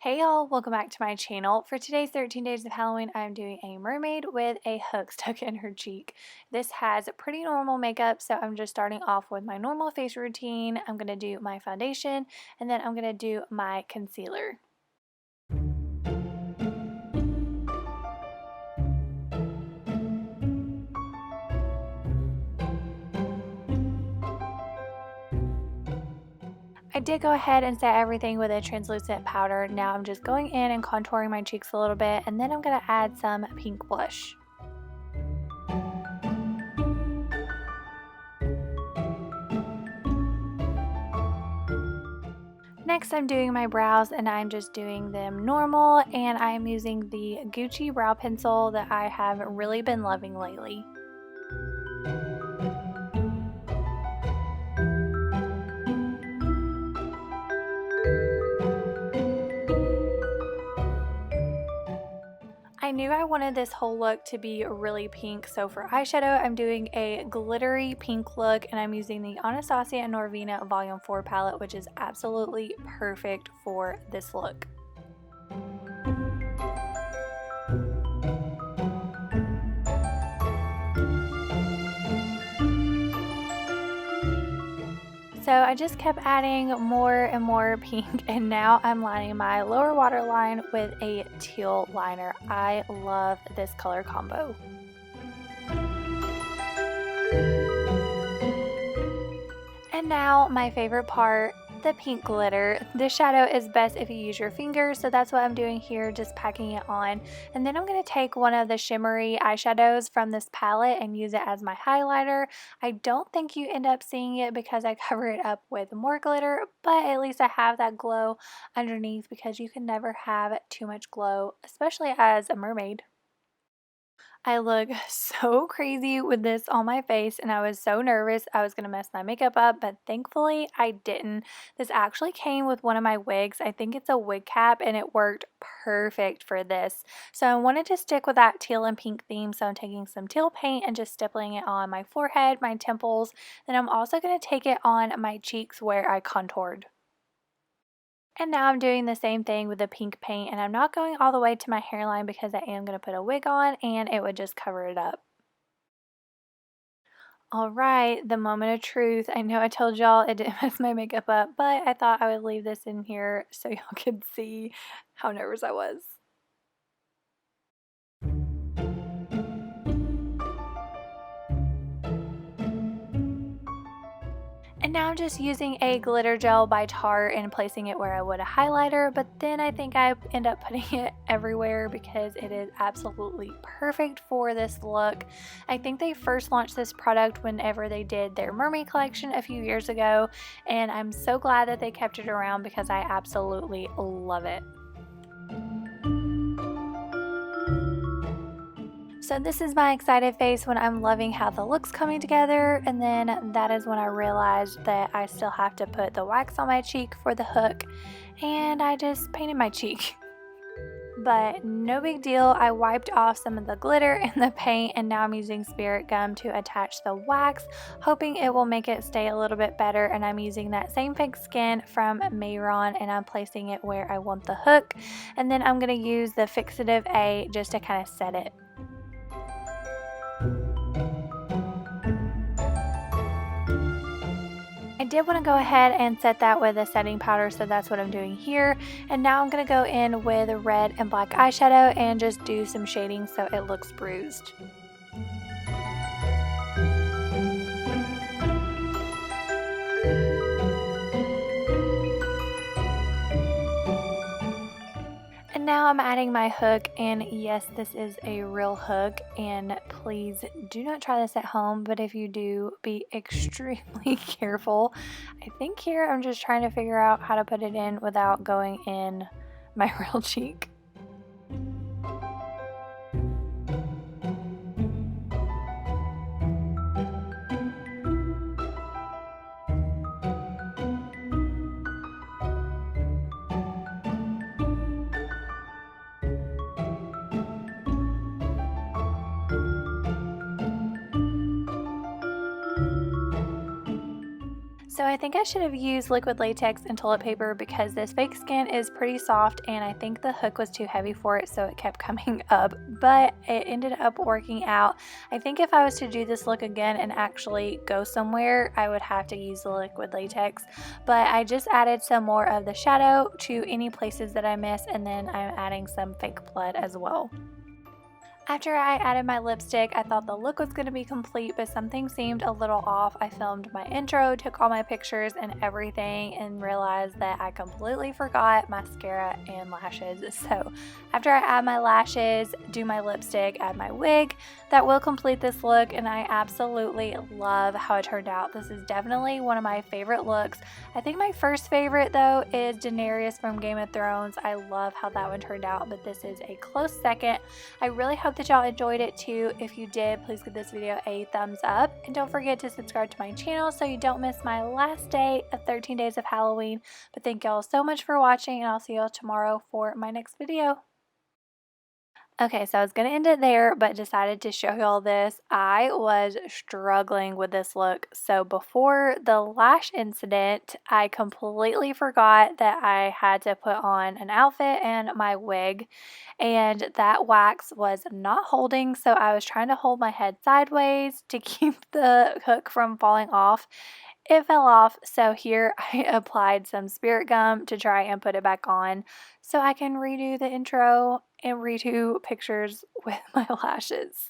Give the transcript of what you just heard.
Hey y'all, welcome back to my channel. For today's 13 Days of Halloween, I'm doing a mermaid with a hook stuck in her cheek. This has pretty normal makeup, so I'm just starting off with my normal face routine. I'm going to do my foundation, and then I'm going to do my concealer. I did go ahead and set everything with a translucent powder. Now I'm just going in and contouring my cheeks a little bit, and then I'm going to add some pink blush. Next, I'm doing my brows, and I'm just doing them normal, and I am using the Gucci brow pencil that I have really been loving lately. I knew I wanted this whole look to be really pink, so for eyeshadow, I'm doing a glittery pink look, and I'm using the Anastasia and Norvina Volume 4 palette, which is absolutely perfect for this look. So I just kept adding more and more pink, and now I'm lining my lower waterline with a teal liner. I love this color combo. And now my favorite part, the pink glitter. This shadow is best if you use your fingers, so that's what I'm doing here, just packing it on. And then I'm going to take one of the shimmery eyeshadows from this palette and use it as my highlighter. I don't think you end up seeing it because I cover it up with more glitter, but at least I have that glow underneath, because you can never have too much glow, especially as a mermaid. I look so crazy with this on my face, and I was so nervous I was going to mess my makeup up, but thankfully I didn't. This actually came with one of my wigs. I think it's a wig cap, and it worked perfect for this. So I wanted to stick with that teal and pink theme, so I'm taking some teal paint and just stippling it on my forehead, my temples. Then I'm also going to take it on my cheeks where I contoured. And now I'm doing the same thing with the pink paint, and I'm not going all the way to my hairline because I am going to put a wig on and it would just cover it up. Alright, the moment of truth. I know I told y'all it didn't mess my makeup up, but I thought I would leave this in here so y'all could see how nervous I was. And now I'm just using a glitter gel by Tarte and placing it where I would a highlighter, but then I think I end up putting it everywhere because it is absolutely perfect for this look. I think they first launched this product whenever they did their mermaid collection a few years ago, and I'm so glad that they kept it around because I absolutely love it. So this is my excited face when I'm loving how the look's coming together, and then that is when I realized that I still have to put the wax on my cheek for the hook, and I just painted my cheek. But no big deal, I wiped off some of the glitter and the paint, and now I'm using spirit gum to attach the wax, hoping it will make it stay a little bit better. And I'm using that same fake skin from Mayron, and I'm placing it where I want the hook, and then I'm going to use the Fixative A just to kind of set it. I did want to go ahead and set that with a setting powder, so that's what I'm doing here. And now I'm going to go in with red and black eyeshadow and just do some shading so it looks bruised. And now I'm adding my hook, and yes, this is a real hook, and please do not try this at home, but if you do, be extremely careful. I think here I'm just trying to figure out how to put it in without going in my real cheek. So I think I should have used liquid latex and toilet paper because this fake skin is pretty soft and I think the hook was too heavy for it, so it kept coming up, but it ended up working out. I think if I was to do this look again and actually go somewhere, I would have to use the liquid latex, but I just added some more of the shadow to any places that I missed, and then I'm adding some fake blood as well. After I added my lipstick, I thought the look was going to be complete, but something seemed a little off. I filmed my intro, took all my pictures and everything, and realized that I completely forgot mascara and lashes. So after I add my lashes, do my lipstick, add my wig, that will complete this look, and I absolutely love how it turned out. This is definitely one of my favorite looks. I think my first favorite, though, is Daenerys from Game of Thrones. I love how that one turned out, but this is a close second. I really hope that y'all enjoyed it too. If you did, please give this video a thumbs up, and don't forget to subscribe to my channel so you don't miss my last day of 13 days of Halloween. But thank y'all so much for watching, and I'll see y'all tomorrow for my next video. Okay, so I was going to end it there, but decided to show y'all this. I was struggling with this look. So before the lash incident, I completely forgot that I had to put on an outfit and my wig, and that wax was not holding, so I was trying to hold my head sideways to keep the hook from falling off. It fell off, so here I applied some spirit gum to try and put it back on so I can redo the intro and redo pictures with my lashes.